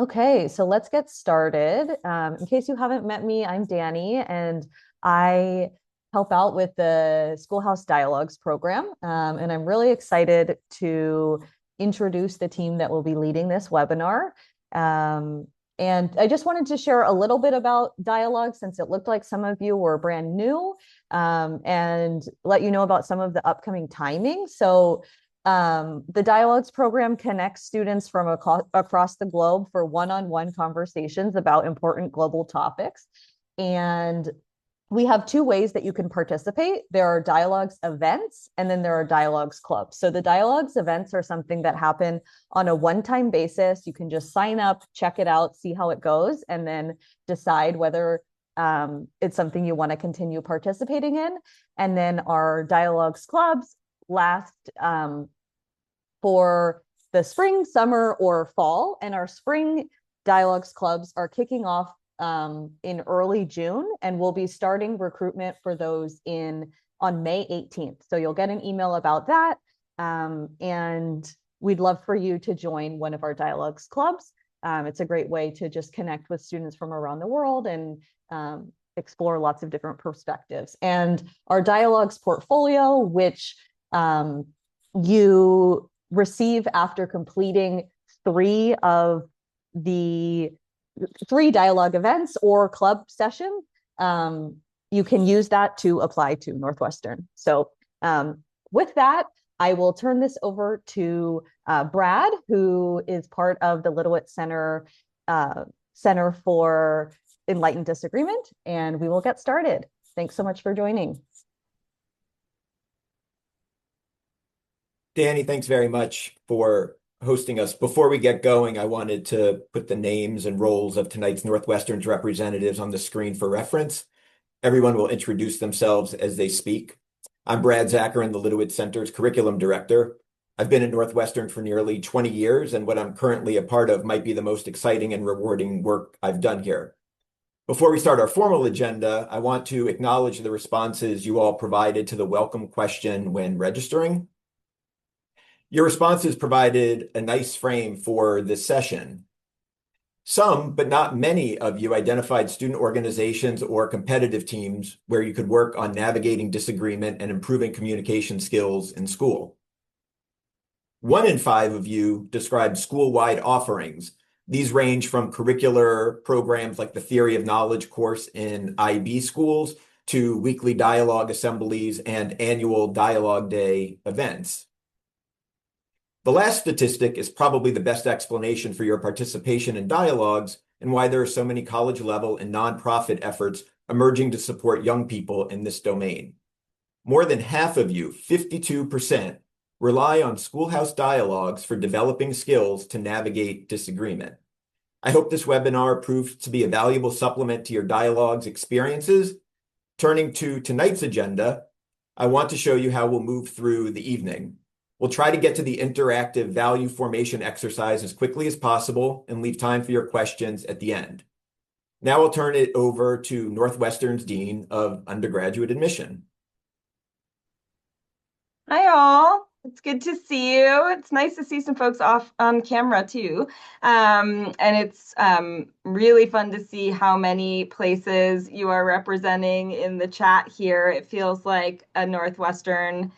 Okay, so let's get started. In case you haven't met me, I'm Danny, and I help out with the Schoolhouse Dialogues program. And I'm really excited to introduce the team that will be leading this webinar. Um, and I just wanted to share a little bit about dialogue since it looked like some of you were brand new, and let you know about some of the upcoming timing. So the Dialogues program connects students from across the globe for one-on-one conversations about important global topics. And we have two ways that you can participate. There are Dialogues events, and then there are Dialogues clubs. So the Dialogues events are something that happen on a one-time basis. You can just sign up, check it out, see how it goes, and then decide whether it's something you want to continue participating in. And then our Dialogues clubs last for the spring, summer, or fall. And our spring Dialogues clubs are kicking off in early June, and we'll be starting recruitment for those on May 18th. So you'll get an email about that. And we'd love for you to join one of our Dialogues clubs. It's a great way to just connect with students from around the world and explore lots of different perspectives. And our Dialogues portfolio, which you receive after completing three dialogue events or club sessions, you can use that to apply to Northwestern. So with that, I will turn this over to Brad, who is part of the Litowitz Center, Center for Enlightened Disagreement, and we will get started. Thanks so much for joining. Danny, thanks very much for hosting us. Before we get going, I wanted to put the names and roles of tonight's Northwestern's representatives on the screen for reference. Everyone will introduce themselves as they speak. I'm Brad Zacharin, the Litowitz Center's curriculum director. I've been at Northwestern for nearly 20 years, and what I'm currently a part of might be the most exciting and rewarding work I've done here. Before we start our formal agenda, I want to acknowledge the responses you all provided to the welcome question when registering. Your responses provided a nice frame for this session. Some, but not many of you identified student organizations or competitive teams where you could work on navigating disagreement and improving communication skills in school. 1 in 5 of you described school-wide offerings. These range from curricular programs like the Theory of Knowledge course in IB schools to weekly dialogue assemblies and annual Dialogue Day events. The last statistic is probably the best explanation for your participation in dialogues and why there are so many college-level and nonprofit efforts emerging to support young people in this domain. More than half of you, 52%, rely on Schoolhouse dialogues for developing skills to navigate disagreement. I hope this webinar proves to be a valuable supplement to your dialogues experiences. Turning to tonight's agenda, I want to show you how we'll move through the evening. We'll try to get to the interactive value formation exercise as quickly as possible and leave time for your questions at the end. Now I'll turn it over to Northwestern's Dean of Undergraduate Admission. Hi, all. It's good to see you. It's nice to see some folks off on camera, too. And it's really fun to see how many places you are representing in the chat here. It feels like a Northwestern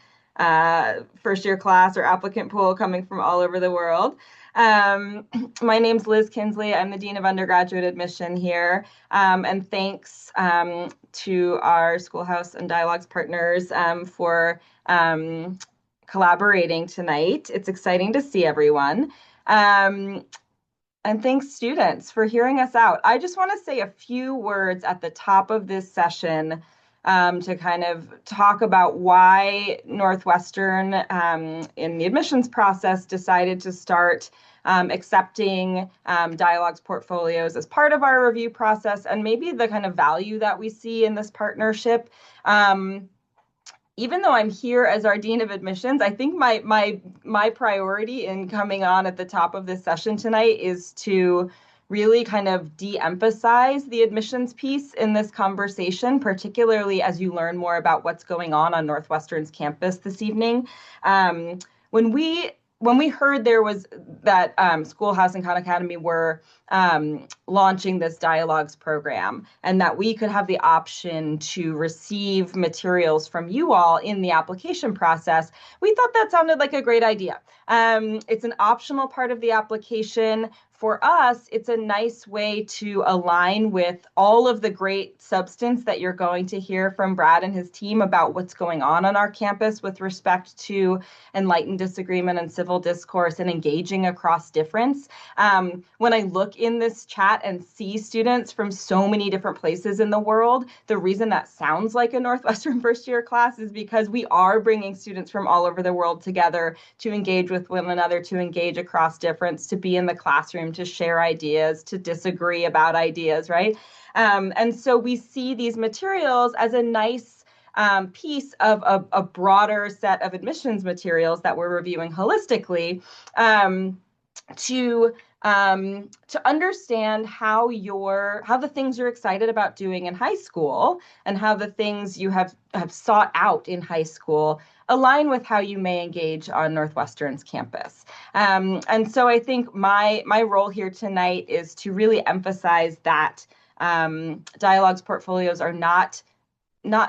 first-year class or applicant pool coming from all over the world. My name's Liz Kinsley. I'm the Dean of Undergraduate Admission here. And thanks to our Schoolhouse and Dialogues partners for collaborating tonight. It's exciting to see everyone. And thanks, students, for hearing us out. I just want to say a few words at the top of this session to kind of talk about why Northwestern in the admissions process decided to start accepting dialogues portfolios as part of our review process, and maybe the kind of value that we see in this partnership. Even though I'm here as our Dean of Admissions, I think my priority in coming on at the top of this session tonight is to really kind of de-emphasize the admissions piece in this conversation, particularly as you learn more about what's going on Northwestern's campus this evening. When we when we heard there was that Schoolhouse and Khan Academy were launching this dialogues program, and that we could have the option to receive materials from you all in the application process, we thought that sounded like a great idea. It's an optional part of the application. For us, it's a nice way to align with all of the great substance that you're going to hear from Brad and his team about what's going on our campus with respect to enlightened disagreement and civil discourse and engaging across difference. When I look in this chat and see students from so many different places in the world, the reason that sounds like a Northwestern first year class is because we are bringing students from all over the world together to engage with one another, to engage across difference, to be in the classroom, to share ideas, to disagree about ideas, right? And so we see these materials as a nice piece of a broader set of admissions materials that we're reviewing holistically, to understand how the things you're excited about doing in high school and how the things you have sought out in high school align with how you may engage on Northwestern's campus. And so I think my role here tonight is to really emphasize that dialogues portfolios are not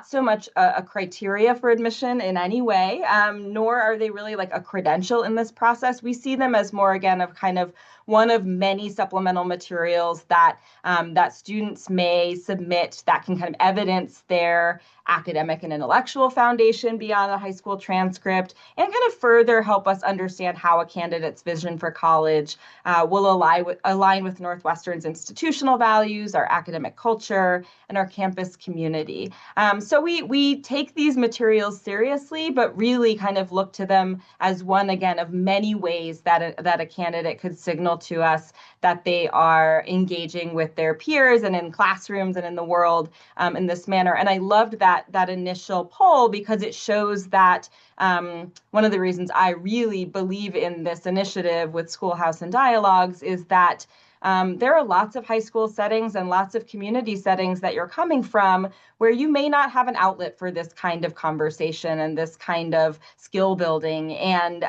so much a criteria for admission in any way, nor are they really like a credential in this process. We see them as more, again, of kind of one of many supplemental materials that that students may submit that can kind of evidence their academic and intellectual foundation beyond a high school transcript, and kind of further help us understand how a candidate's vision for college will align with Northwestern's institutional values, our academic culture, and our campus community. So we take these materials seriously, but really kind of look to them as one, again, of many ways that a candidate could signal to us that they are engaging with their peers and in classrooms and in the world in this manner. And I loved that initial poll because it shows that one of the reasons I really believe in this initiative with Schoolhouse and Dialogues is that there are lots of high school settings and lots of community settings that you're coming from where you may not have an outlet for this kind of conversation and this kind of skill building. And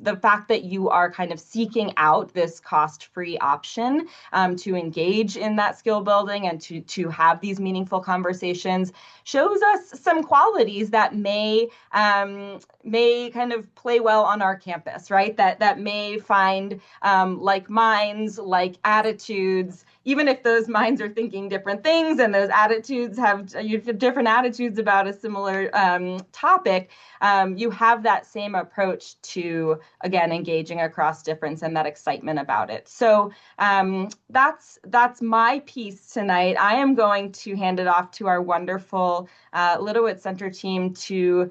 the fact that you are kind of seeking out this cost-free option to engage in that skill building and to have these meaningful conversations shows us some qualities that may kind of play well on our campus, right? That may find like minds, like attitudes, even if those minds are thinking different things and those attitudes have different attitudes about a similar topic, you have that same approach to, again, engaging across difference and that excitement about it. So that's my piece tonight. I am going to hand it off to our wonderful Litowitz Center team to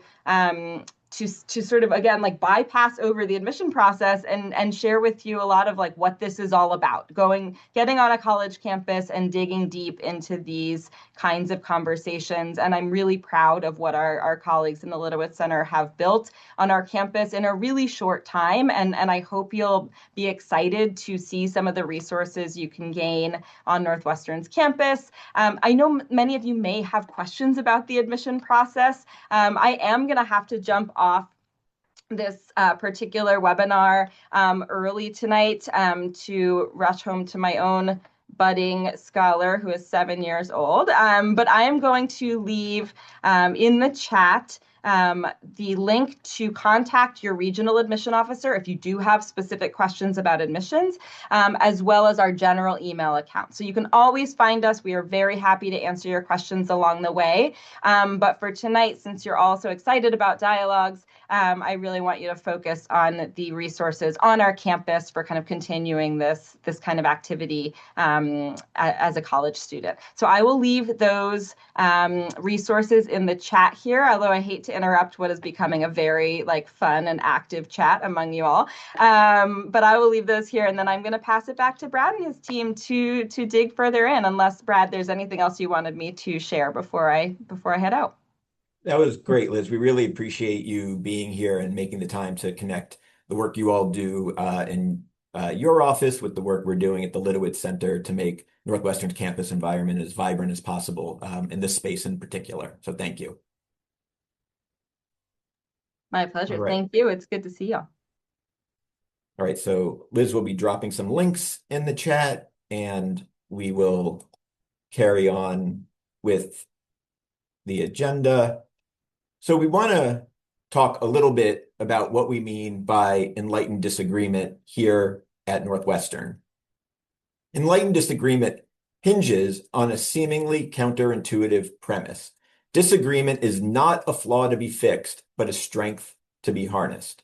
sort of, again, like bypass over the admission process and share with you a lot of like what this is all about, getting on a college campus and digging deep into these kinds of conversations. And I'm really proud of what our colleagues in the Litowitz Center have built on our campus in a really short time. And I hope you'll be excited to see some of the resources you can gain on Northwestern's campus. I know many of you may have questions about the admission process. I am going to have to jump off this particular webinar early tonight to rush home to my own budding scholar who is 7 years old. But I am going to leave in the chat the link to contact your regional admission officer if you do have specific questions about admissions, as well as our general email account. So you can always find us. We are very happy to answer your questions along the way. But for tonight, since you're all so excited about dialogues, I really want you to focus on the resources on our campus for kind of continuing this kind of activity as a college student. So I will leave those resources in the chat here, although I hate to interrupt what is becoming a very like fun and active chat among you all. But I will leave those here, and then I'm going to pass it back to Brad and his team to dig further in, unless, Brad, there's anything else you wanted me to share before I head out. That was great, Liz. We really appreciate you being here and making the time to connect the work you all do in your office with the work we're doing at the Litowitz Center to make Northwestern's campus environment as vibrant as possible in this space in particular. So thank you. My pleasure. All right. Thank you. It's good to see you. All right, so Liz will be dropping some links in the chat, and we will carry on with the agenda. So we want to talk a little bit about what we mean by enlightened disagreement here at Northwestern. Enlightened disagreement hinges on a seemingly counterintuitive premise. Disagreement is not a flaw to be fixed, but a strength to be harnessed.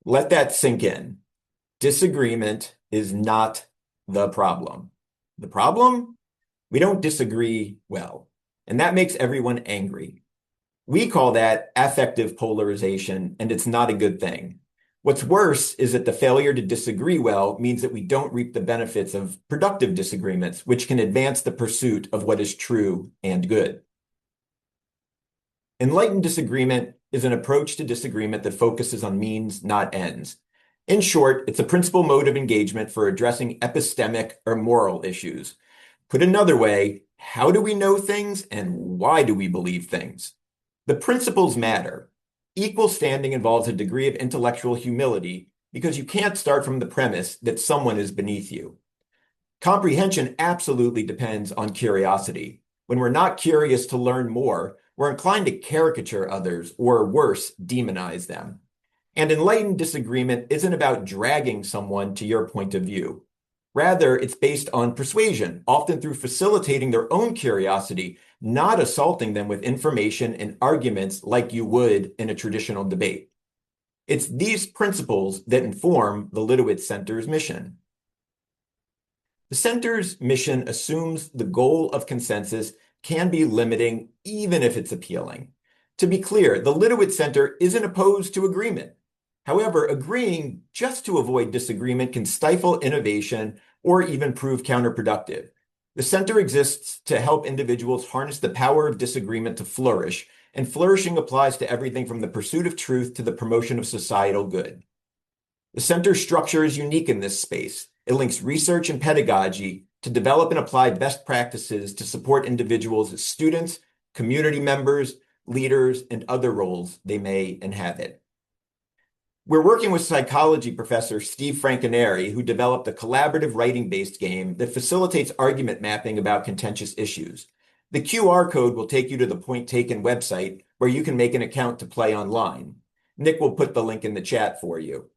Let that sink in. Disagreement is not the problem. The problem? We don't disagree well, and that makes everyone angry. We call that affective polarization, and it's not a good thing. What's worse is that the failure to disagree well means that we don't reap the benefits of productive disagreements, which can advance the pursuit of what is true and good. Enlightened disagreement is an approach to disagreement that focuses on means, not ends. In short, it's a principal mode of engagement for addressing epistemic or moral issues. Put another way, how do we know things and why do we believe things? The principles matter. Equal standing involves a degree of intellectual humility because you can't start from the premise that someone is beneath you. Comprehension absolutely depends on curiosity. When we're not curious to learn more, we're inclined to caricature others or worse, demonize them. And enlightened disagreement isn't about dragging someone to your point of view. Rather, it's based on persuasion, often through facilitating their own curiosity, not assaulting them with information and arguments like you would in a traditional debate. It's these principles that inform the Litowitz Center's mission. The center's mission assumes the goal of consensus can be limiting even if it's appealing. To be clear, the Litowitz Center isn't opposed to agreement. However, agreeing just to avoid disagreement can stifle innovation or even prove counterproductive. The center exists to help individuals harness the power of disagreement to flourish, and flourishing applies to everything from the pursuit of truth to the promotion of societal good. The center's structure is unique in this space. It links research and pedagogy to develop and apply best practices to support individuals as students, community members, leaders, and other roles they may inhabit. We're working with psychology professor Steve Francaneri, who developed a collaborative writing-based game that facilitates argument mapping about contentious issues. The QR code will take you to the Point Taken website, where you can make an account to play online. Nick will put the link in the chat for you.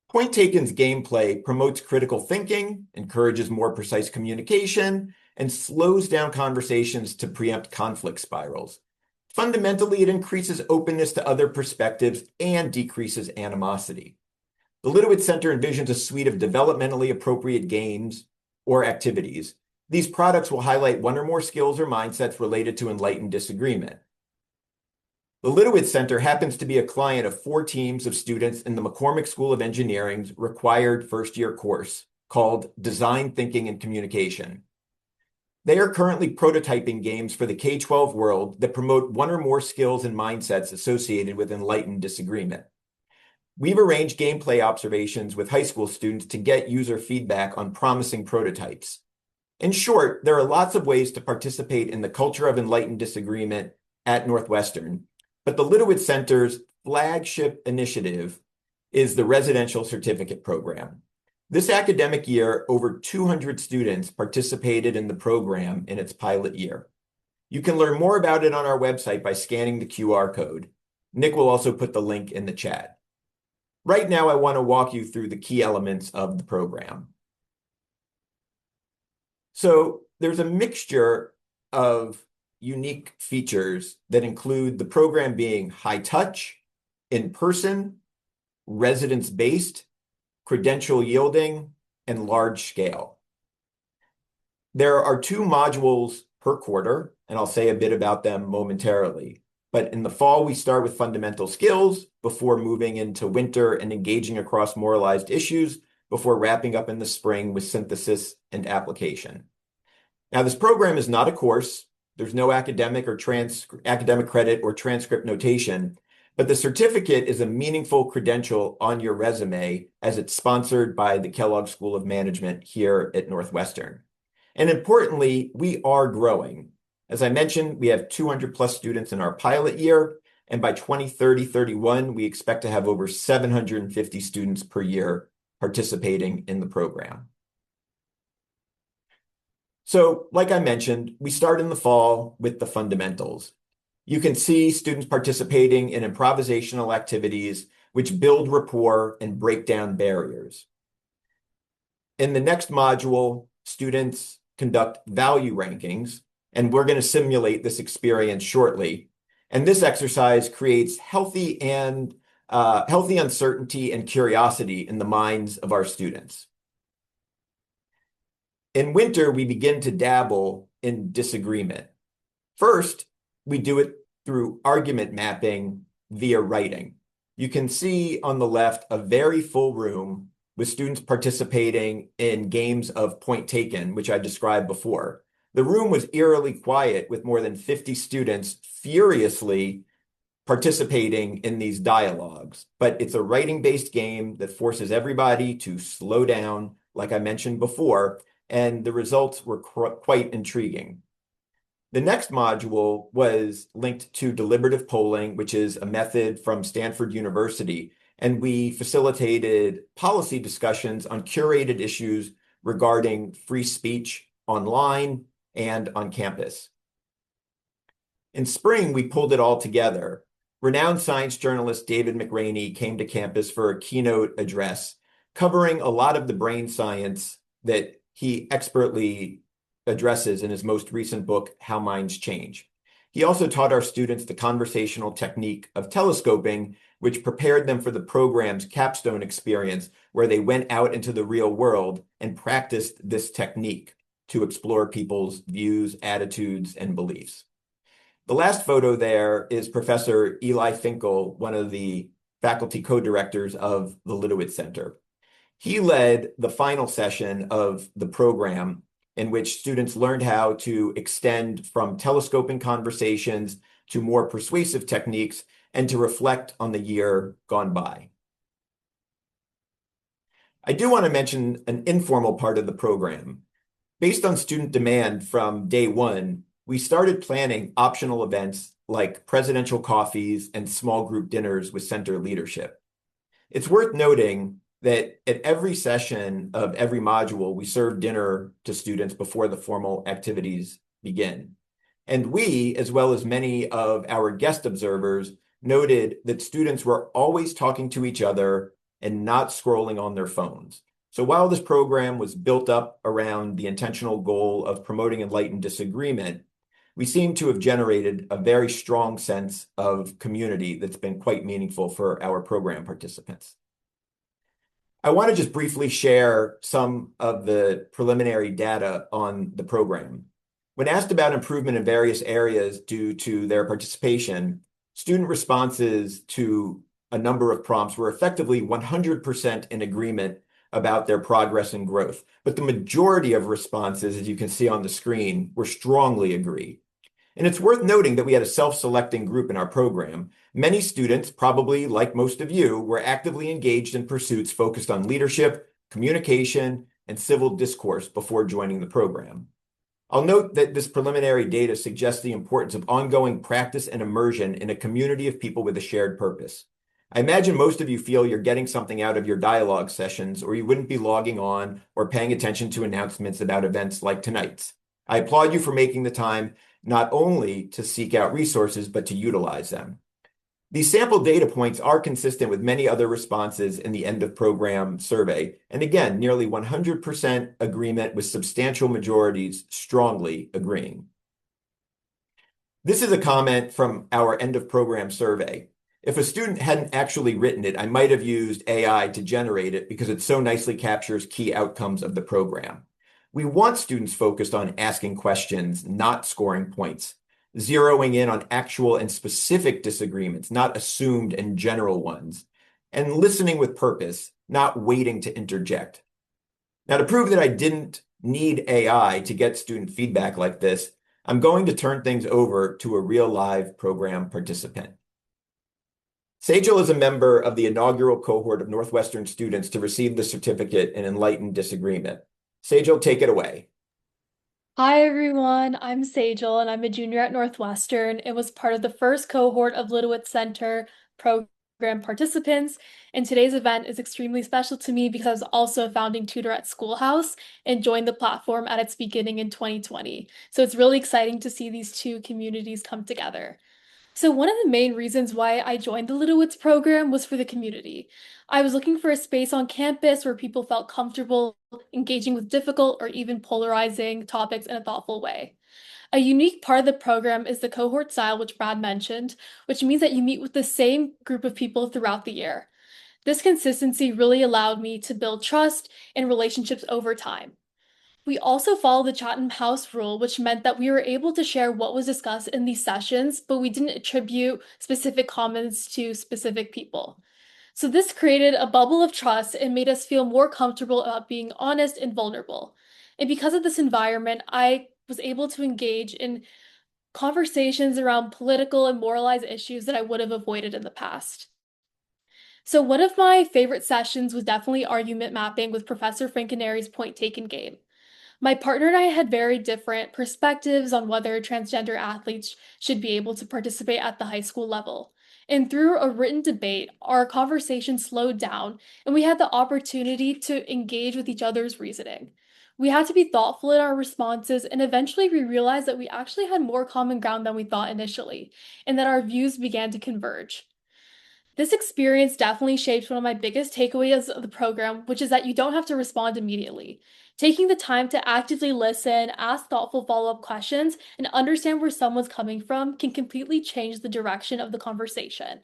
Point Taken's gameplay promotes critical thinking, encourages more precise communication, and slows down conversations to preempt conflict spirals. Fundamentally, it increases openness to other perspectives and decreases animosity. The Litowitz Center envisions a suite of developmentally appropriate games or activities. These products will highlight one or more skills or mindsets related to enlightened disagreement. The Litowitz Center happens to be a client of 4 teams of students in the McCormick School of Engineering's required first-year course called Design Thinking and Communication. They are currently prototyping games for the K-12 world that promote one or more skills and mindsets associated with enlightened disagreement. We've arranged gameplay observations with high school students to get user feedback on promising prototypes. In short, there are lots of ways to participate in the culture of enlightened disagreement at Northwestern, but the Litowitz Center's flagship initiative is the residential certificate program. This academic year, over 200 students participated in the program in its pilot year. You can learn more about it on our website by scanning the QR code. Nick will also put the link in the chat. Right now, I want to walk you through the key elements of the program. So there's a mixture of unique features that include the program being high touch, in person, residence-based, credential yielding, and large scale. There are 2 modules per quarter, and I'll say a bit about them momentarily. But in the fall, we start with fundamental skills before moving into winter and engaging across moralized issues before wrapping up in the spring with synthesis and application. Now, this program is not a course. There's no academic credit or transcript notation, but the certificate is a meaningful credential on your resume as it's sponsored by the Kellogg School of Management here at Northwestern. And importantly, we are growing. As I mentioned, we have 200 plus students in our pilot year, And by 2030-31, we expect to have over 750 students per year participating in the program. So, like I mentioned, we start in the fall with the fundamentals. You can see students participating in improvisational activities which build rapport and break down barriers. In the next module, students conduct value rankings, and we're going to simulate this experience shortly. And this exercise creates healthy uncertainty and curiosity in the minds of our students. In winter, we begin to dabble in disagreement. First, we do it through argument mapping via writing. You can see on the left a very full room with students participating in games of point taken, which I described before. The room was eerily quiet with more than 50 students furiously participating in these dialogues. But it's a writing-based game that forces everybody to slow down, like I mentioned before, and the results were quite intriguing. The next module was linked to deliberative polling, which is a method from Stanford University, and we facilitated policy discussions on curated issues regarding free speech online and on campus. In spring, we pulled it all together. Renowned science journalist David McRaney came to campus for a keynote address covering a lot of the brain science that he expertly addresses in his most recent book, How Minds Change. He also taught our students the conversational technique of telescoping, which prepared them for the program's capstone experience, where they went out into the real world and practiced this technique to explore people's views, attitudes, and beliefs. The last photo there is Professor Eli Finkel, one of the faculty co-directors of the Litowitz Center. He led the final session of the program in which students learned how to extend from telescoping conversations to more persuasive techniques and to reflect on the year gone by. I do want to mention an informal part of the program. Based on student demand from day one, we started planning optional events like presidential coffees and small group dinners with center leadership. It's worth noting that at every session of every module, we serve dinner to students before the formal activities begin. And we, as well as many of our guest observers, noted that students were always talking to each other and not scrolling on their phones. So while this program was built up around the intentional goal of promoting enlightened disagreement, we seem to have generated a very strong sense of community that's been quite meaningful for our program participants. I want to just briefly share some of the preliminary data on the program. When asked about improvement in various areas due to their participation, student responses to a number of prompts were effectively 100% in agreement about their progress and growth. But the majority of responses, as you can see on the screen, were strongly agree. And it's worth noting that we had a self-selecting group in our program. Many students, probably like most of you, were actively engaged in pursuits focused on leadership, communication, and civil discourse before joining the program. I'll note that this preliminary data suggests the importance of ongoing practice and immersion in a community of people with a shared purpose. I imagine most of you feel you're getting something out of your dialogue sessions, or you wouldn't be logging on or paying attention to announcements about events like tonight's. I applaud you for making the time not only to seek out resources, but to utilize them. These sample data points are consistent with many other responses in the end of program survey. And again, nearly 100% agreement with substantial majorities strongly agreeing. This is a comment from our end of program survey. If a student hadn't actually written it, I might have used AI to generate it because it so nicely captures key outcomes of the program. We want students focused on asking questions, not scoring points, zeroing in on actual and specific disagreements, not assumed and general ones, and listening with purpose, not waiting to interject. Now, to prove that I didn't need AI to get student feedback like this, I'm going to turn things over to a real live program participant. Sejal is a member of the inaugural cohort of Northwestern students to receive the certificate in Enlightened Disagreement. Sejal, take it away. Hi everyone, I'm Sajal and I'm a junior at Northwestern and was part of the first cohort of Litowitz Center program participants. And today's event is extremely special to me because I was also a founding tutor at Schoolhouse and joined the platform at its beginning in 2020. So it's really exciting to see these two communities come together. So one of the main reasons why I joined the Litowitz program was for the community. I was looking for a space on campus where people felt comfortable engaging with difficult or even polarizing topics in a thoughtful way. A unique part of the program is the cohort style, which Brad mentioned, which means that you meet with the same group of people throughout the year. This consistency really allowed me to build trust and relationships over time. We also followed the Chatham House rule, which meant that we were able to share what was discussed in these sessions, but we didn't attribute specific comments to specific people. So this created a bubble of trust and made us feel more comfortable about being honest and vulnerable. And because of this environment, I was able to engage in conversations around political and moralized issues that I would have avoided in the past. So one of my favorite sessions was definitely argument mapping with Professor Frankenari's point taken game. My partner and I had very different perspectives on whether transgender athletes should be able to participate at the high school level. And through a written debate, our conversation slowed down and we had the opportunity to engage with each other's reasoning. We had to be thoughtful in our responses, and eventually we realized that we actually had more common ground than we thought initially, and that our views began to converge. This experience definitely shaped one of my biggest takeaways of the program, which is that you don't have to respond immediately. Taking the time to actively listen, ask thoughtful follow-up questions, and understand where someone's coming from can completely change the direction of the conversation.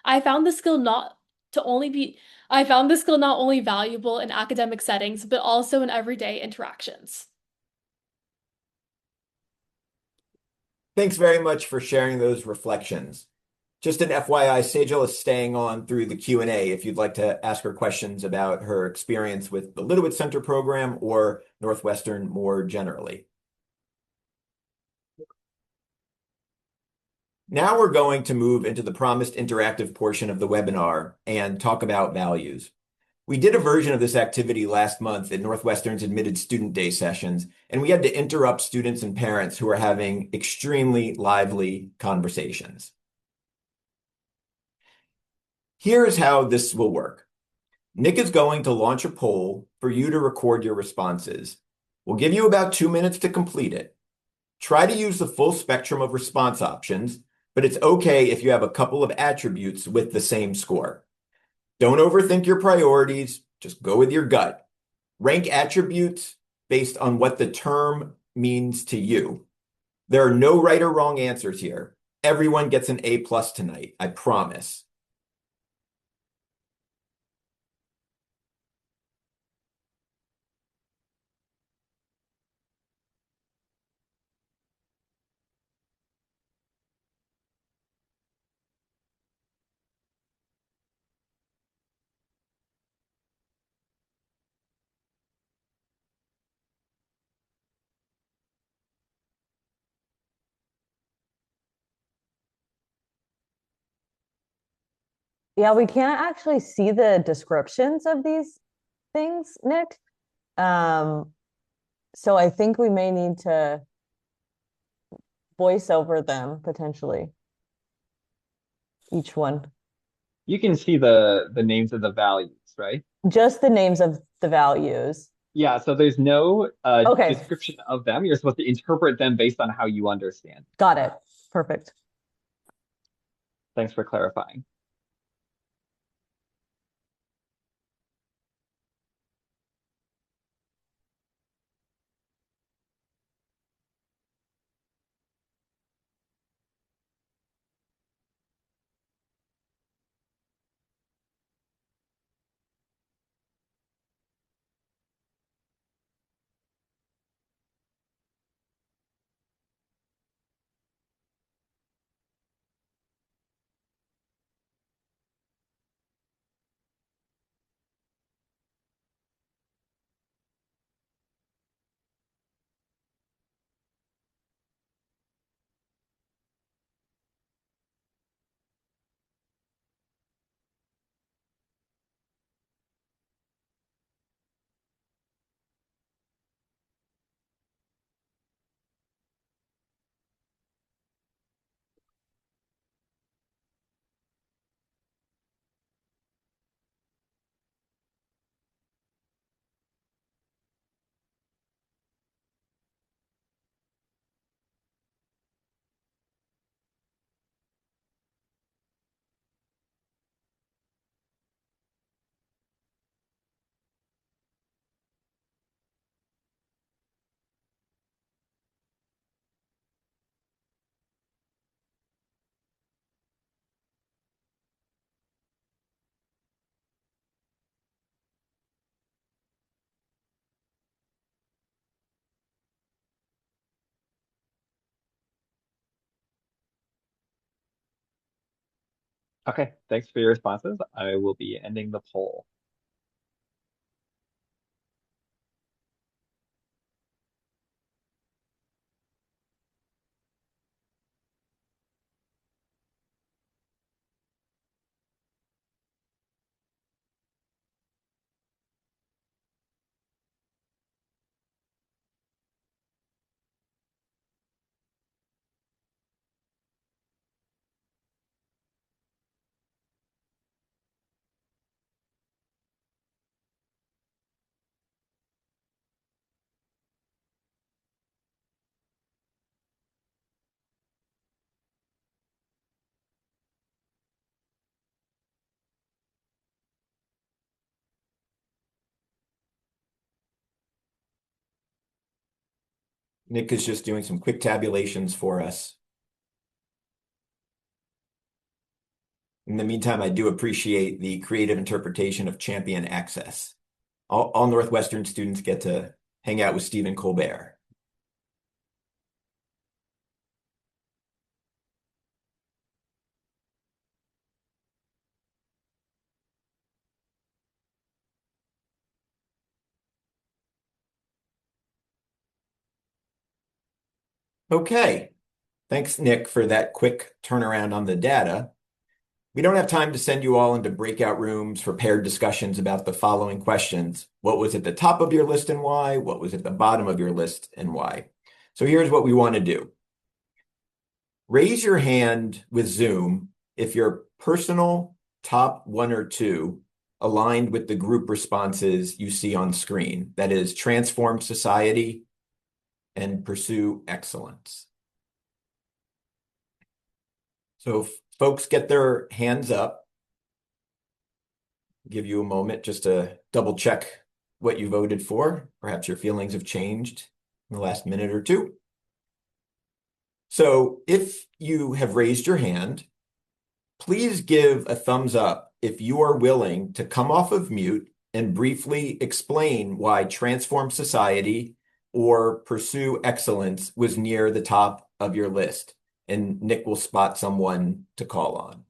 I found this skill not to only be I found this skill not only valuable in academic settings, but also in everyday interactions. Thanks very much for sharing those reflections. Just an FYI, Sejal is staying on through the Q&A if you'd like to ask her questions about her experience with the Litowitz Center program or Northwestern more generally. Now we're going to move into the promised interactive portion of the webinar and talk about values. We did a version of this activity last month at Northwestern's Admitted Student Day sessions, and we had to interrupt students and parents who were having extremely lively conversations. Here's how this will work. Nick is going to launch a poll for you to record your responses. We'll give you about 2 minutes to complete it. Try to use the full spectrum of response options, but it's okay if you have a couple of attributes with the same score. Don't overthink your priorities, just go with your gut. Rank attributes based on what the term means to you. There are no right or wrong answers here. Everyone gets an A+ tonight, I promise. Yeah, we can't actually see the descriptions of these things, Nick. Um, so I think we may need to voice over them potentially, each one. You can see the names of the values, right? Just the names of the values. Yeah, so there's no Okay, description of them. You're supposed to interpret them based on how you understand. got it. Perfect. Thanks for clarifying. Okay, thanks for your responses. I will be ending the poll. Nick is just doing some quick tabulations for us. In the meantime, I do appreciate the creative interpretation of champion access. All Northwestern students get to hang out with Stephen Colbert. Okay. Thanks, Nick, for that quick turnaround on the data. We don't have time to send you all into breakout rooms for paired discussions about the following questions. What was at the top of your list and why? What was at the bottom of your list and why? So here's what we want to do. Raise your hand with Zoom if your personal top one or two aligned with the group responses you see on screen. That is, transform society and pursue excellence. So if folks get their hands up, give you a moment just to double check what you voted for. Perhaps your feelings have changed in the last minute or two. So if you have raised your hand, please give a thumbs up if you are willing to come off of mute and briefly explain why transform society or pursue excellence was near the top of your list. And Nick will spot someone to call on.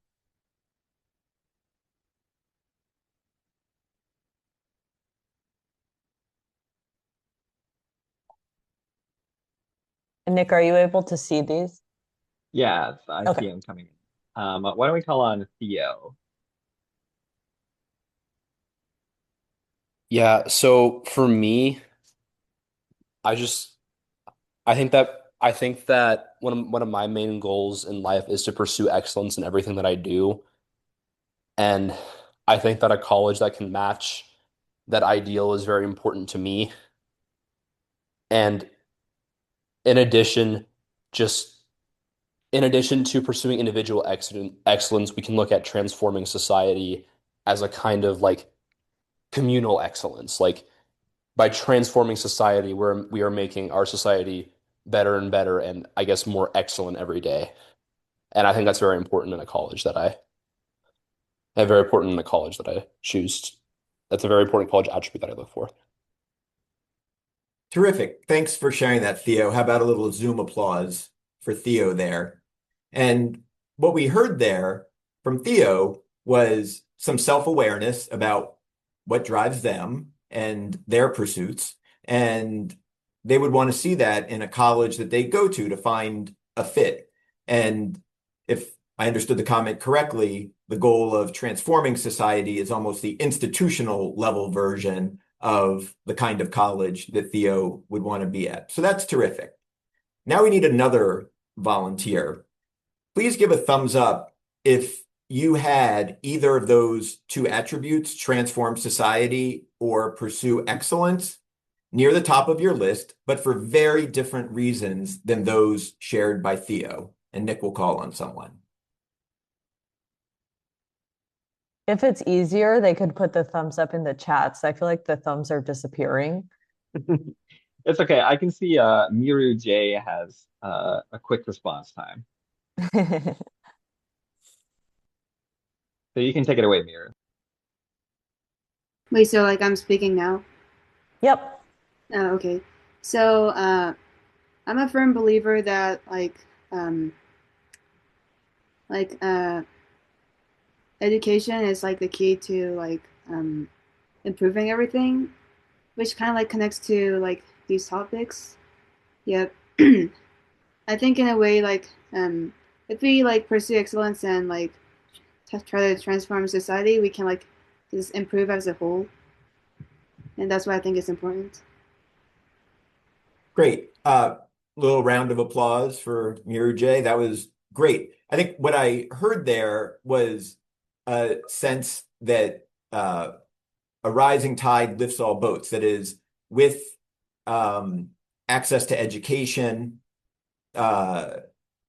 And Nick, are you able to see these? Yeah, I Okay. see him coming in. Why don't we call on Theo? Yeah, so for me, I just I think that one of my main goals in life is to pursue excellence in everything that I do. And I think that a college that can match that ideal is very important to me. And in addition, just in addition to pursuing individual excellence, we can look at transforming society as a kind of like communal excellence. Like by transforming society, we are making our society better and better and I guess more excellent every day. And I think that's very important in a college that very important in a college that I choose. That's a very important college attribute that I look for. Terrific. Thanks for sharing that, Theo. How about a little Zoom applause for Theo there? And what we heard there from Theo was some self-awareness about what drives them and their pursuits. And they would want to see that in a college that they go to find a fit. And if I understood the comment correctly, the goal of transforming society is almost the institutional level version of the kind of college that Theo would want to be at. So that's terrific. Now we need another volunteer. Please give a thumbs up if you had either of those two attributes, transform society or pursue excellence, near the top of your list, but for very different reasons than those shared by Theo. And Nick will call on someone. If it's easier, they could put the thumbs up in the chats. I feel like the thumbs are disappearing. It's okay. I can see Miru J has a quick response time. So you can take it away, Miru. Wait, so like I'm speaking now? Yep. Oh, okay. So I'm a firm believer that like education is like the key to like improving everything, which kind of like connects to like these topics. Yep. I think in a way like if we like pursue excellence and like try to transform society, we can like just improve as a whole, and that's why I think it's important. Great. Little round of applause for Miru J. That was great. I think what I heard there was a sense that a rising tide lifts all boats. That is, with access to education,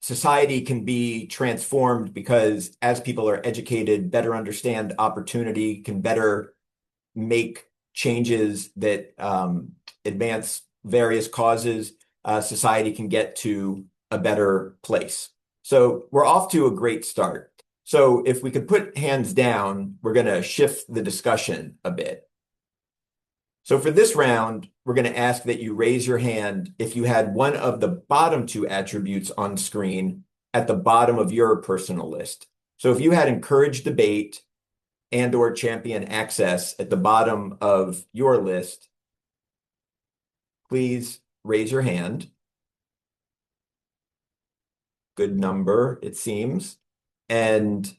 society can be transformed because as people are educated, better understand opportunity, can better make changes that advance various causes, society can get to a better place. So we're off to a great start. So if we could put hands down, we're going to shift the discussion a bit. So for this round, we're going to ask that you raise your hand if you had one of the bottom two attributes on screen at the bottom of your personal list. So if you had encourage debate and or champion access at the bottom of your list, please raise your hand. Good number, it seems. And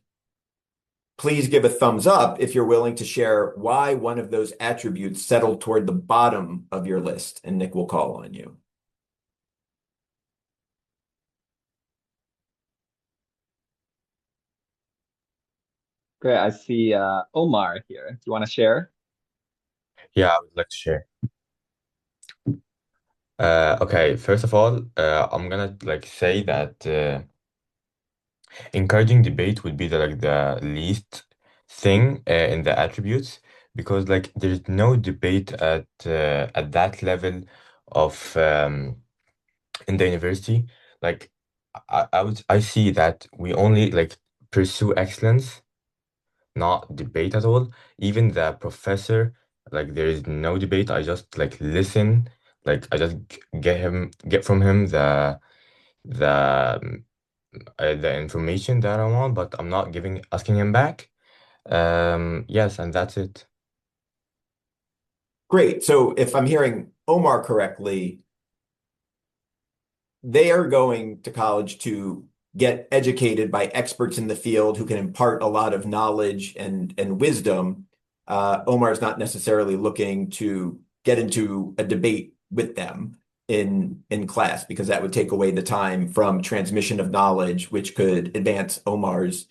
please give a thumbs up if you're willing to share why one of those attributes settled toward the bottom of your list, and Nick will call on you. Great. I see Omar here. Do you want to share? Yeah, I would like to share. Okay, first of all, I'm gonna like say that encouraging debate would be the least thing in the attributes because like there's no debate at that level of in the university. Like I see that we only like pursue excellence, not debate at all. Even the professor, like there is no debate. I just like listen, like I just get from him the the information that I want, but I'm not asking him back. Yes, and that's it. Great. So if I'm hearing Omar correctly, they are going to college to get educated by experts in the field who can impart a lot of knowledge and wisdom. Omar is not necessarily looking to get into a debate with them in class because that would take away the time from transmission of knowledge, which could advance Omar's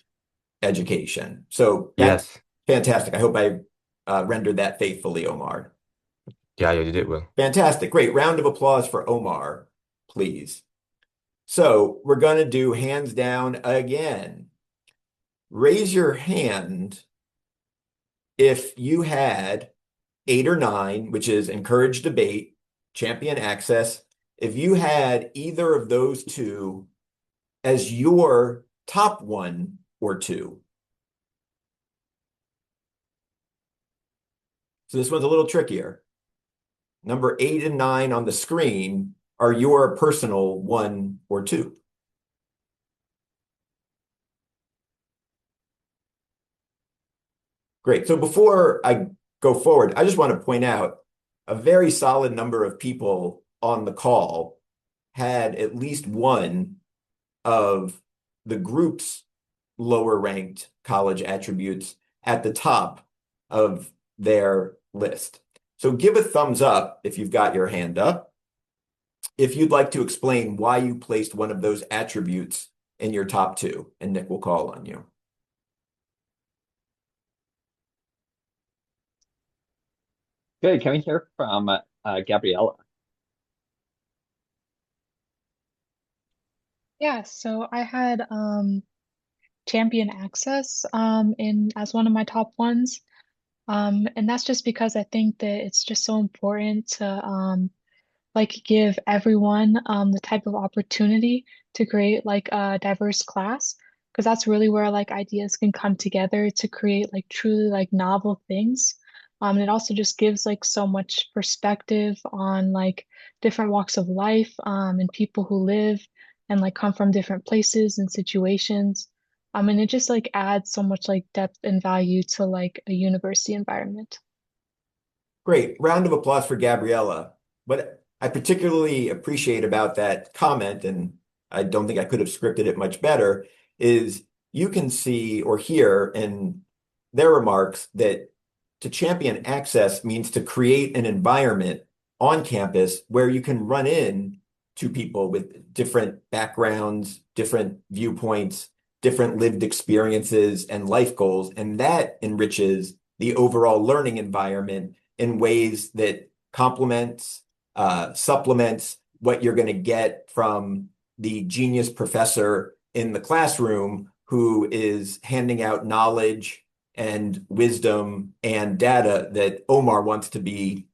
education. So that's Yes. fantastic. I hope I rendered that faithfully, Omar. Yeah, you did it well. Fantastic. Great. Round of applause for Omar, please. So we're going to do hands down again. Raise your hand if you had 8 or 9, which is encourage debate, champion access. If you had either of those two as your top 1 or 2. So this one's a little trickier. Number 8 and 9 on the screen are your personal 1 or 2. Great. So before I go forward, I just want to point out a very solid number of people on the call had at least one of the group's lower ranked college attributes at the top of their list. So give a thumbs up if you've got your hand up. If you'd like to explain why you placed one of those attributes in your top 2, and Nick will call on you. Good. Can we hear from Gabriella? Yeah, so I had champion access in as one of my top ones. And that's just because I think that it's just so important to like give everyone the type of opportunity to create like a diverse class because that's really where like ideas can come together to create like truly like novel things. And it also just gives like so much perspective on like different walks of life and people who live and like come from different places and situations. And it just like adds so much like depth and value to like a university environment. Great. Round of applause for Gabriella. What I particularly appreciate about that comment, and I don't think I could have scripted it much better, is you can see or hear in their remarks that to champion access means to create an environment on campus where you can run in to people with different backgrounds, different viewpoints, different lived experiences and life goals, and that enriches the overall learning environment in ways that complements, supplements what you're going to get from the genius professor in the classroom who is handing out knowledge and wisdom and data that Omar wants to be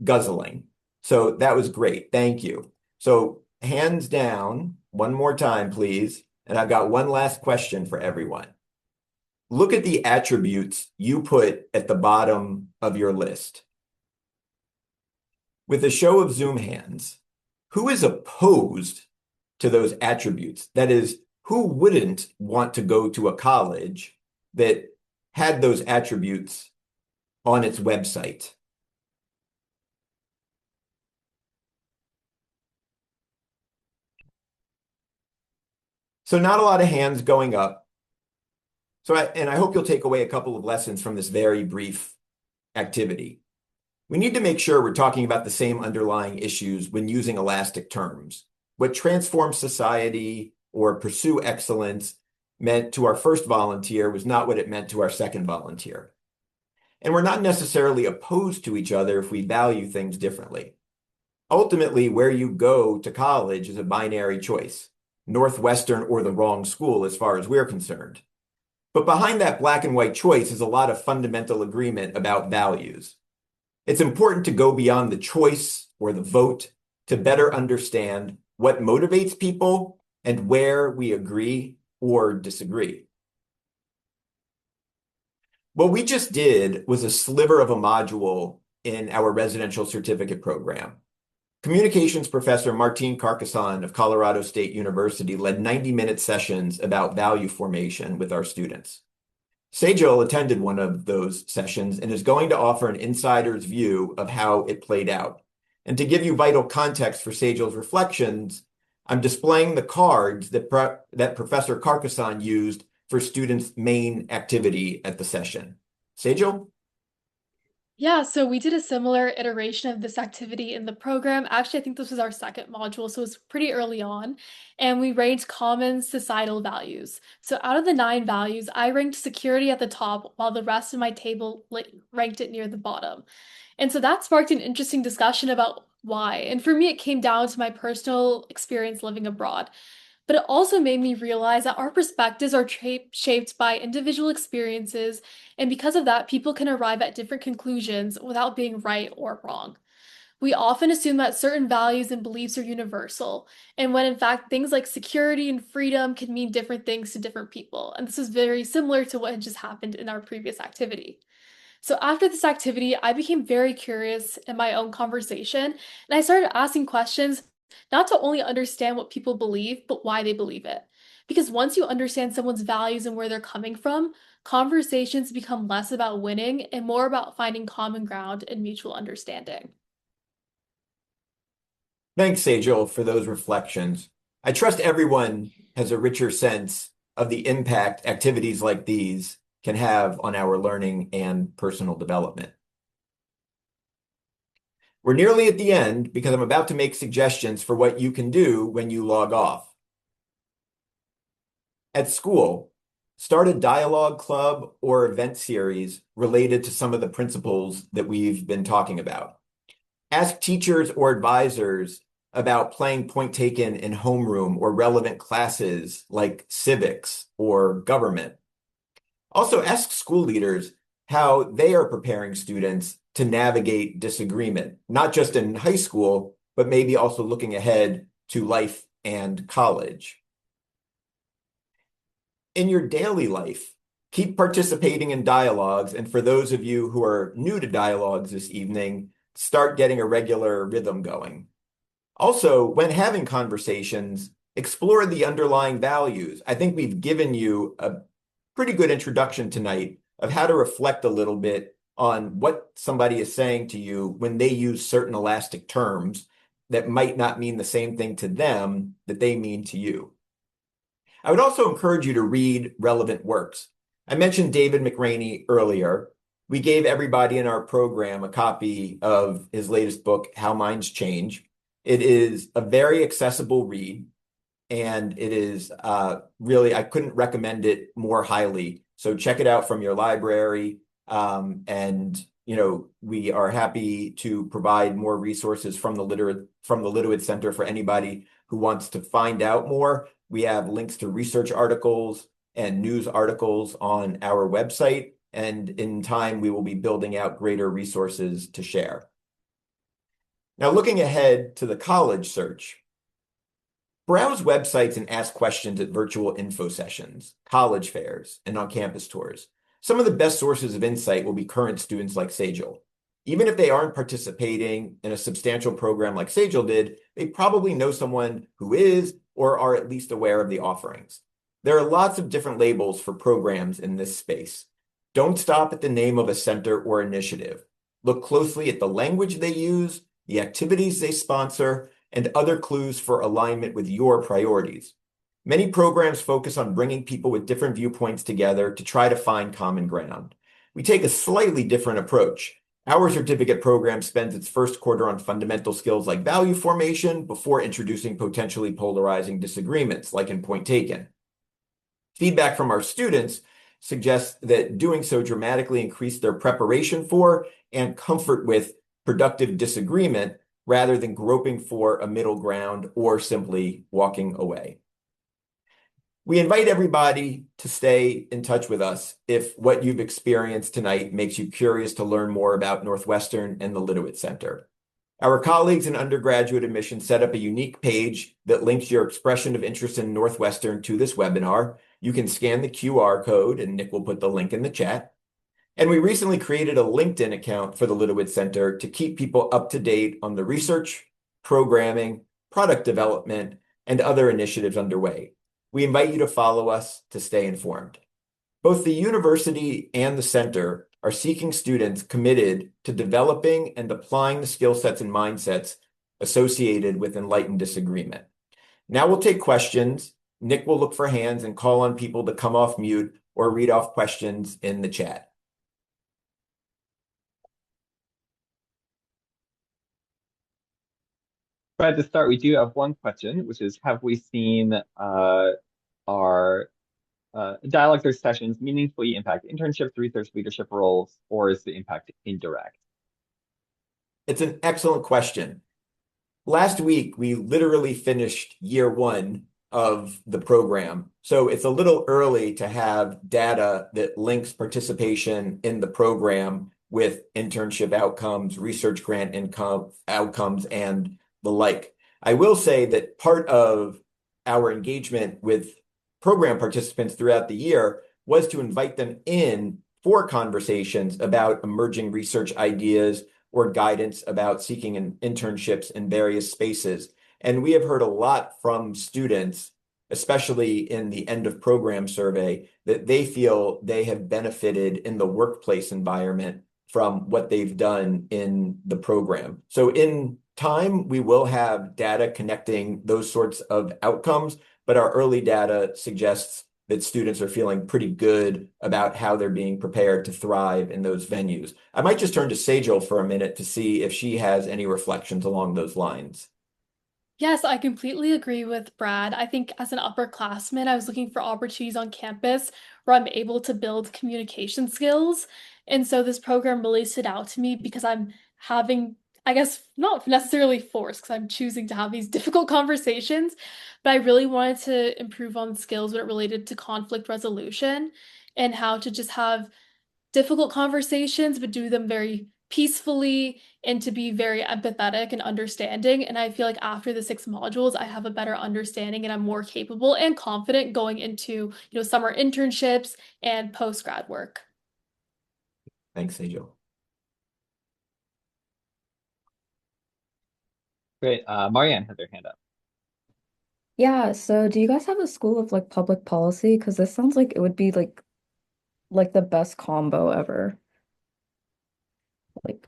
guzzling. So that was great. Thank you. So hands down, one more time, please. And I've got one last question for everyone. Look at the attributes you put at the bottom of your list. With a show of Zoom hands, who is opposed to those attributes? That is, who wouldn't want to go to a college that had those attributes on its website? So not a lot of hands going up. And I hope you'll take away a couple of lessons from this very brief activity. We need to make sure we're talking about the same underlying issues when using elastic terms. What transform society or pursue excellence meant to our first volunteer was not what it meant to our second volunteer. And we're not necessarily opposed to each other if we value things differently. Ultimately, where you go to college is a binary choice, Northwestern or the wrong school as far as we're concerned. But behind that black and white choice is a lot of fundamental agreement about values. It's important to go beyond the choice or the vote to better understand what motivates people and where we agree or disagree. What we just did was a sliver of a module in our residential certificate program. Communications professor Martine Carcassonne of Colorado State University led 90-minute sessions about value formation with our students. Sejal attended one of those sessions and is going to offer an insider's view of how it played out. And to give you vital context for Sejal's reflections, I'm displaying the cards that Professor Carcassonne used for students' main activity at the session. Sejal? Yeah, so we did a similar iteration of this activity in the program. Actually, I think this was our second module, so it was pretty early on. And we ranked common societal values. So out of the 9 values, I ranked security at the top, while the rest of my table ranked it near the bottom. And so that sparked an interesting discussion about why. And for me, it came down to my personal experience living abroad. But it also made me realize that our perspectives are shaped by individual experiences, and because of that, people can arrive at different conclusions without being right or wrong. We often assume that certain values and beliefs are universal, and when in fact things like security and freedom can mean different things to different people. And this is very similar to what had just happened in our previous activity. So after this activity, I became very curious in my own conversation, and I started asking questions not to only understand what people believe, but why they believe it. Because once you understand someone's values and where they're coming from, conversations become less about winning and more about finding common ground and mutual understanding. Thanks, Sejal, for those reflections. I trust everyone has a richer sense of the impact activities like these can have on our learning and personal development. We're nearly at the end because I'm about to make suggestions for what you can do when you log off. At school, start a dialogue club or event series related to some of the principles that we've been talking about. Ask teachers or advisors about playing point taken in homeroom or relevant classes like civics or government. Also, ask school leaders how they are preparing students to navigate disagreement, not just in high school, but maybe also looking ahead to life and college. In your daily life, keep participating in dialogues. And for those of you who are new to dialogues this evening, start getting a regular rhythm going. Also, when having conversations, explore the underlying values. I think we've given you a pretty good introduction tonight of how to reflect a little bit on what somebody is saying to you when they use certain elastic terms that might not mean the same thing to them that they mean to you. I would also encourage you to read relevant works. I mentioned David McRaney earlier. We gave everybody in our program a copy of his latest book, How Minds Change. It is a very accessible read, and it is really, I couldn't recommend it more highly. So check it out from your library. And we are happy to provide more resources from the Litowitz Center for anybody who wants to find out more. We have links to research articles and news articles on our website, and in time we will be building out greater resources to share. Now, looking ahead to the college search, browse websites and ask questions at virtual info sessions, college fairs, and on campus tours. Some of the best sources of insight will be current students like Sejal. Even if they aren't participating in a substantial program like Sejal did, they probably know someone who is or are at least aware of the offerings. There are lots of different labels for programs in this space. Don't stop at the name of a center or initiative. Look closely at the language they use, the activities they sponsor, and other clues for alignment with your priorities. Many programs focus on bringing people with different viewpoints together to try to find common ground. We take a slightly different approach. Our certificate program spends its first quarter on fundamental skills like value formation before introducing potentially polarizing disagreements, like in Point Taken. Feedback from our students suggests that doing so dramatically increased their preparation for and comfort with productive disagreement rather than groping for a middle ground or simply walking away. We invite everybody to stay in touch with us if what you've experienced tonight makes you curious to learn more about Northwestern and the Litowitz Center. Our colleagues in undergraduate admission set up a unique page that links your expression of interest in Northwestern to this webinar. You can scan the QR code, and Nick will put the link in the chat. And we recently created a LinkedIn account for the Litowitz Center to keep people up to date on the research, programming, product development, and other initiatives underway. We invite you to follow us to stay informed. Both the university and the center are seeking students committed to developing and applying the skill sets and mindsets associated with enlightened disagreement. Now we'll take questions. Nick will look for hands and call on people to come off mute or read off questions in the chat. Right, to start, we do have one question, which is, have we seen our dialogues or sessions meaningfully impact internships, research leadership roles, or is the impact indirect? It's an excellent question. Last week, we literally finished year one of the program. So it's a little early to have data that links participation in the program with internship outcomes, research grant income outcomes, and the like. I will say that part of our engagement with program participants throughout the year was to invite them in for conversations about emerging research ideas or guidance about seeking internships in various spaces. And we have heard a lot from students, especially in the end of program survey, that they feel they have benefited in the workplace environment from what they've done in the program. So in time, we will have data connecting those sorts of outcomes, but our early data suggests that students are feeling pretty good about how they're being prepared to thrive in those venues. I might just turn to Sejal for a minute to see if she has any reflections along those lines. Yes, I completely agree with Brad. I think as an upperclassman, I was looking for opportunities on campus where I'm able to build communication skills. And so this program really stood out to me because I'm having, I guess, not necessarily forced, because I'm choosing to have these difficult conversations, but I really wanted to improve on skills when it related to conflict resolution and how to just have difficult conversations, but do them very peacefully and to be very empathetic and understanding. And I feel like after the 6 modules, I have a better understanding and I'm more capable and confident going into, summer internships and post-grad work. Thanks, Sejal. Great. Marianne had their hand up. Yeah, so do you guys have a school of like public policy? Because this sounds like it would be like the best combo ever. Like,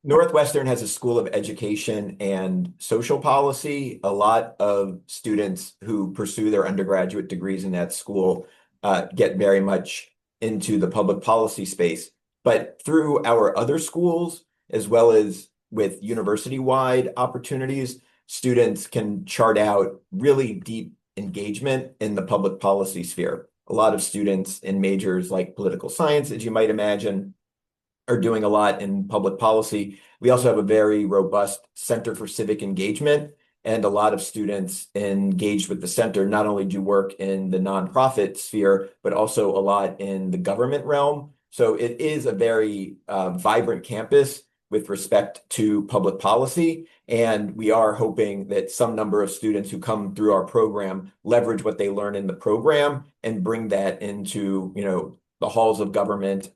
Northwestern has a School of Education and Social Policy. A lot of students who pursue their undergraduate degrees in that school get very much into the public policy space. But through our other schools, as well as with university-wide opportunities, students can chart out really deep engagement in the public policy sphere. A lot of students in majors like political science, as you might imagine, are doing a lot in public policy. We also have a very robust Center for Civic Engagement, and a lot of students engaged with the center not only do work in the nonprofit sphere, but also a lot in the government realm. So it is a very vibrant campus with respect to public policy. And we are hoping that some number of students who come through our program leverage what they learn in the program and bring that into, the halls of government,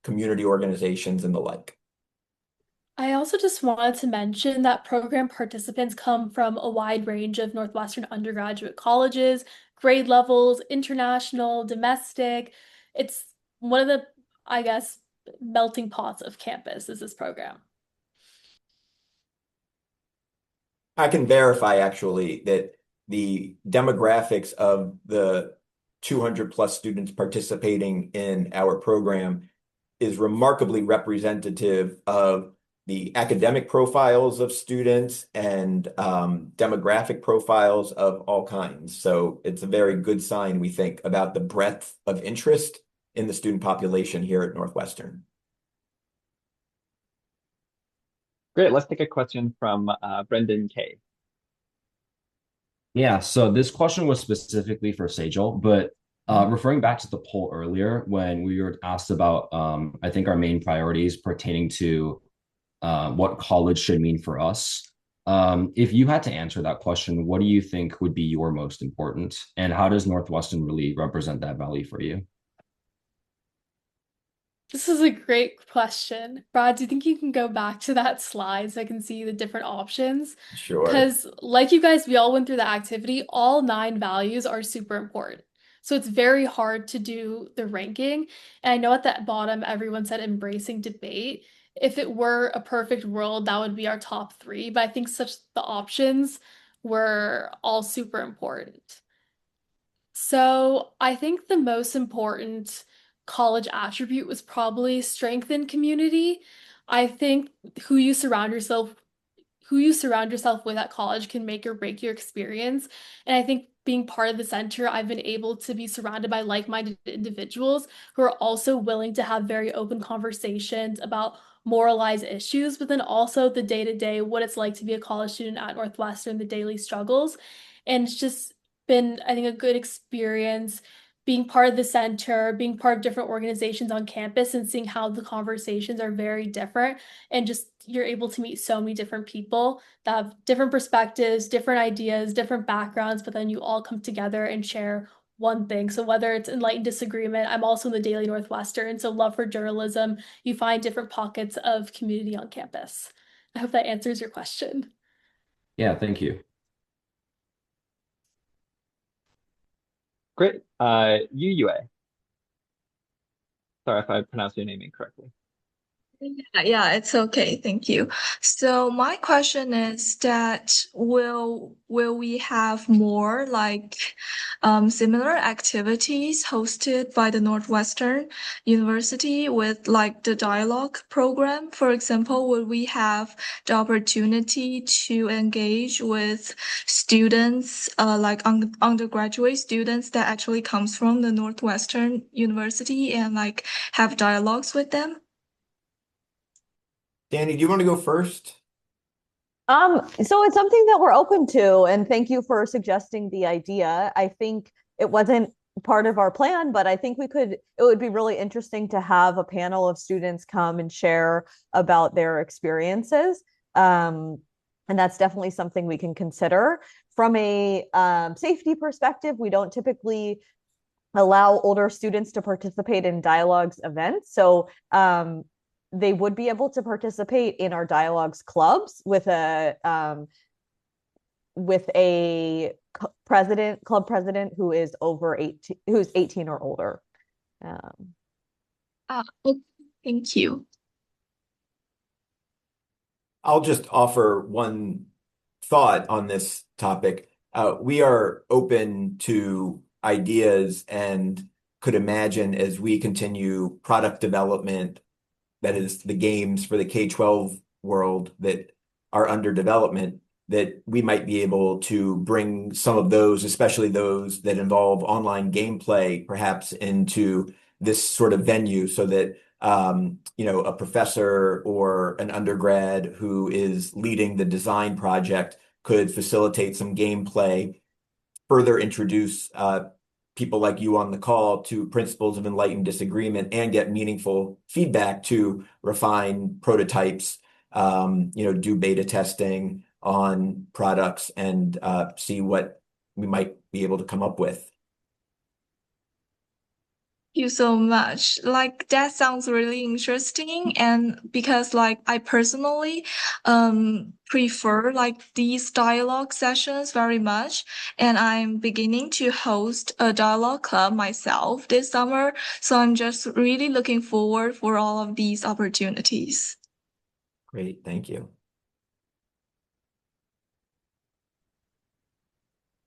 community organizations, and the like. I also just wanted to mention that program participants come from a wide range of Northwestern undergraduate colleges, grade levels, international, domestic. It's one of the, I guess, melting pots of campus is this program. I can verify actually that the demographics of the 200 plus students participating in our program is remarkably representative of the academic profiles of students and demographic profiles of all kinds. So it's a very good sign, we think, about the breadth of interest in the student population here at Northwestern. Great. Let's take a question from Brendan K. Yeah, so this question was specifically for Sejal, but referring back to the poll earlier when we were asked about, I think our main priorities pertaining to what college should mean for us. If you had to answer that question, what do you think would be your most important, and how does Northwestern really represent that value for you? This is a great question. Brad, do you think you can go back to that slide so I can see the different options? Sure. Because, like you guys, we all went through the activity. All 9 values are super important. So it's very hard to do the ranking. And I know at the bottom, everyone said embracing debate. If it were a perfect world, that would be our top 3. But I think the options were all super important. So I think the most important college attribute was probably strengthen community. I think who you surround yourself with at college can make or break your experience. And I think being part of the center, I've been able to be surrounded by like-minded individuals who are also willing to have very open conversations about moralized issues, but then also the day-to-day, what it's like to be a college student at Northwestern, the daily struggles. And it's just been, I think, a good experience being part of the center, being part of different organizations on campus and seeing how the conversations are very different. And just you're able to meet so many different people that have different perspectives, different ideas, different backgrounds, but then you all come together and share one thing. So whether it's Enlightened Disagreement, I'm also in the Daily Northwestern, so love for journalism, you find different pockets of community on campus. I hope that answers your question. Yeah, thank you. Great. UUA. Sorry if I pronounced your name incorrectly. Yeah, it's okay. Thank you. So my question is that will we have more like similar activities hosted by the Northwestern University with like the dialogue program? For example, will we have the opportunity to engage with students like undergraduate students that actually comes from the Northwestern University and like have dialogues with them? Danny, do you want to go first? So it's something that we're open to, and thank you for suggesting the idea. I think it wasn't part of our plan, but I think it would be really interesting to have a panel of students come and share about their experiences. And that's definitely something we can consider. From a safety perspective, we don't typically allow older students to participate in dialogues events. So they would be able to participate in our dialogues clubs with with a club president who is over 18, who's 18 or older. Okay, thank you. I'll just offer one thought on this topic. We are open to ideas and could imagine as we continue product development, that is the games for the K-12 world that are under development, that we might be able to bring some of those, especially those that involve online gameplay, perhaps into this sort of venue so that a professor or an undergrad who is leading the design project could facilitate some gameplay, further introduce people like you on the call to principles of enlightened disagreement, and get meaningful feedback to refine prototypes, do beta testing on products and see what we might be able to come up with. You so much. Like that sounds really interesting, and because like I personally prefer like these dialogue sessions very much, and I'm beginning to host a dialogue club myself this summer, so I'm just really looking forward for all of these opportunities. Great, thank you.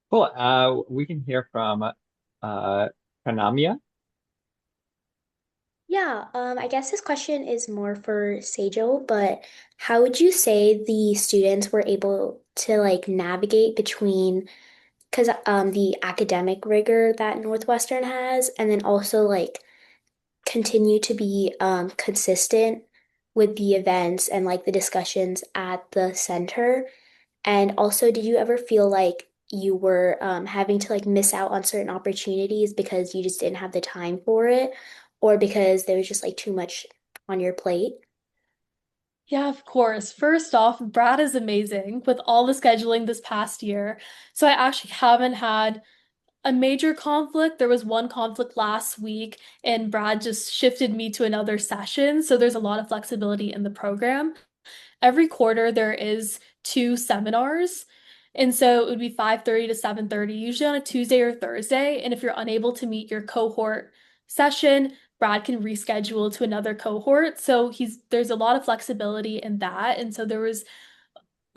Cool. We can hear from Pranamya. Yeah, I guess this question is more for Sejal, but how would you say the students were able to like navigate between, because the academic rigor that Northwestern has, and then also like continue to be consistent with the events and like the discussions at the center? And also, did you ever feel like you were having to like miss out on certain opportunities because you just didn't have the time for it, or because there was just like too much on your plate? Yeah, of course. First off, Brad is amazing with all the scheduling this past year. So I actually haven't had a major conflict. There was one conflict last week, and Brad just shifted me to another session. So there's a lot of flexibility in the program. Every quarter, there is 2 seminars. And so it would be 5:30 to 7:30, usually on a Tuesday or Thursday. And if you're unable to meet your cohort session, Brad can reschedule to another cohort. So there's a lot of flexibility in that. And so there was,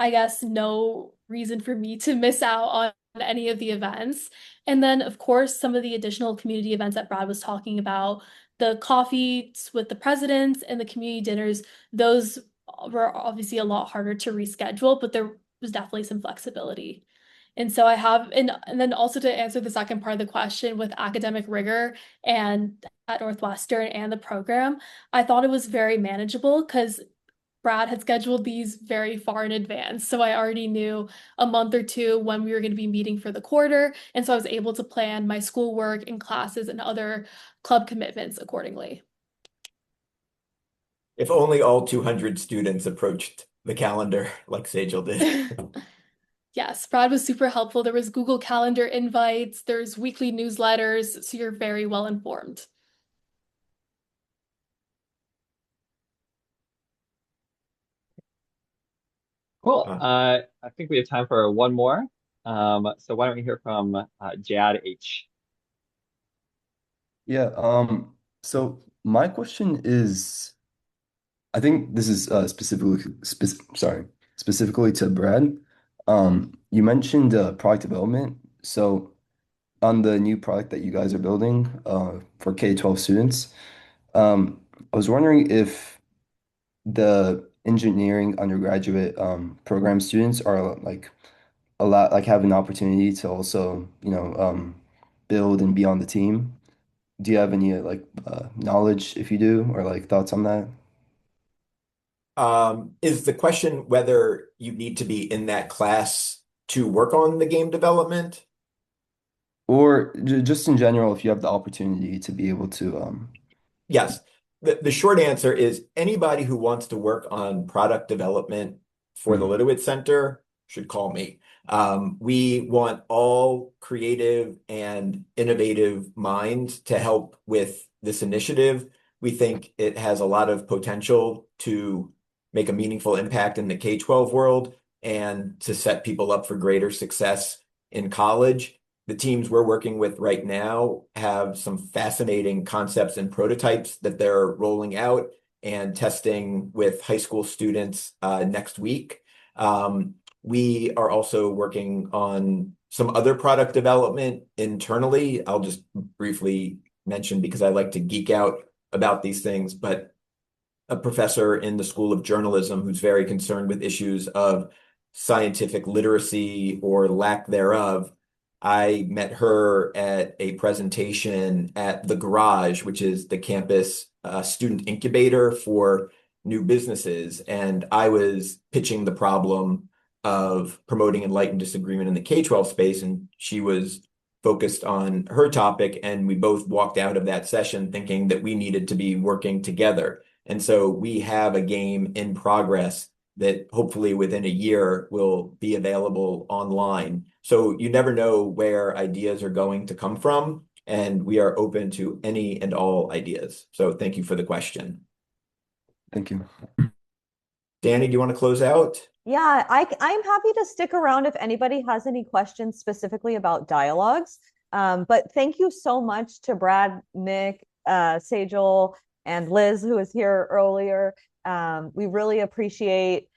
I guess, no reason for me to miss out on any of the events. And then, of course, some of the additional community events that Brad was talking about, the coffees with the presidents and the community dinners, those were obviously a lot harder to reschedule, but there was definitely some flexibility. And so and then also to answer the second part of the question with academic rigor and at Northwestern and the program, I thought it was very manageable because Brad had scheduled these very far in advance. So I already knew a month or two when we were going to be meeting for the quarter. And so I was able to plan my schoolwork and classes and other club commitments accordingly. If only all 200 students approached the calendar like Sejal did. Yes, Brad was super helpful. There was Google Calendar invites, there's weekly newsletters, so you're very well informed. Cool. I think we have time for one more. So why don't we hear from Jad H. Yeah, so my question is, I think this is specifically to Brad. You mentioned product development. So on the new product that you guys are building for K-12 students, I was wondering if the engineering undergraduate program students are like have an opportunity to also, build and be on the team. Do you have any like knowledge if you do, or like thoughts on that? Is the question whether you need to be in that class to work on the game development? Or just in general, if you have the opportunity to be able to Yes. The short answer is anybody who wants to work on product development for the Litowitz Center should call me. We want all creative and innovative minds to help with this initiative. We think it has a lot of potential to make a meaningful impact in the K-12 world. and to set people up for greater success in college. The teams we're working with right now have some fascinating concepts and prototypes that they're rolling out and testing with high school students next week. We are also working on some other product development internally. I'll just briefly mention because I like to geek out about these things, but a professor in the School of Journalism who's very concerned with issues of scientific literacy or lack thereof. I met her at a presentation at The Garage, which is the campus student incubator for new businesses. And I was pitching the problem of promoting enlightened disagreement in the K-12 space, and she was focused on her topic. And we both walked out of that session thinking that we needed to be working together. And so we have a game in progress that hopefully within a year will be available online. So you never know where ideas are going to come from, and we are open to any and all ideas. So thank you for the question. Thank you. Danny, do you want to close out? Yeah, I'm happy to stick around if anybody has any questions specifically about dialogues. But thank you so much to Brad, Nick, Sejal, and Liz, who was here earlier. We really appreciate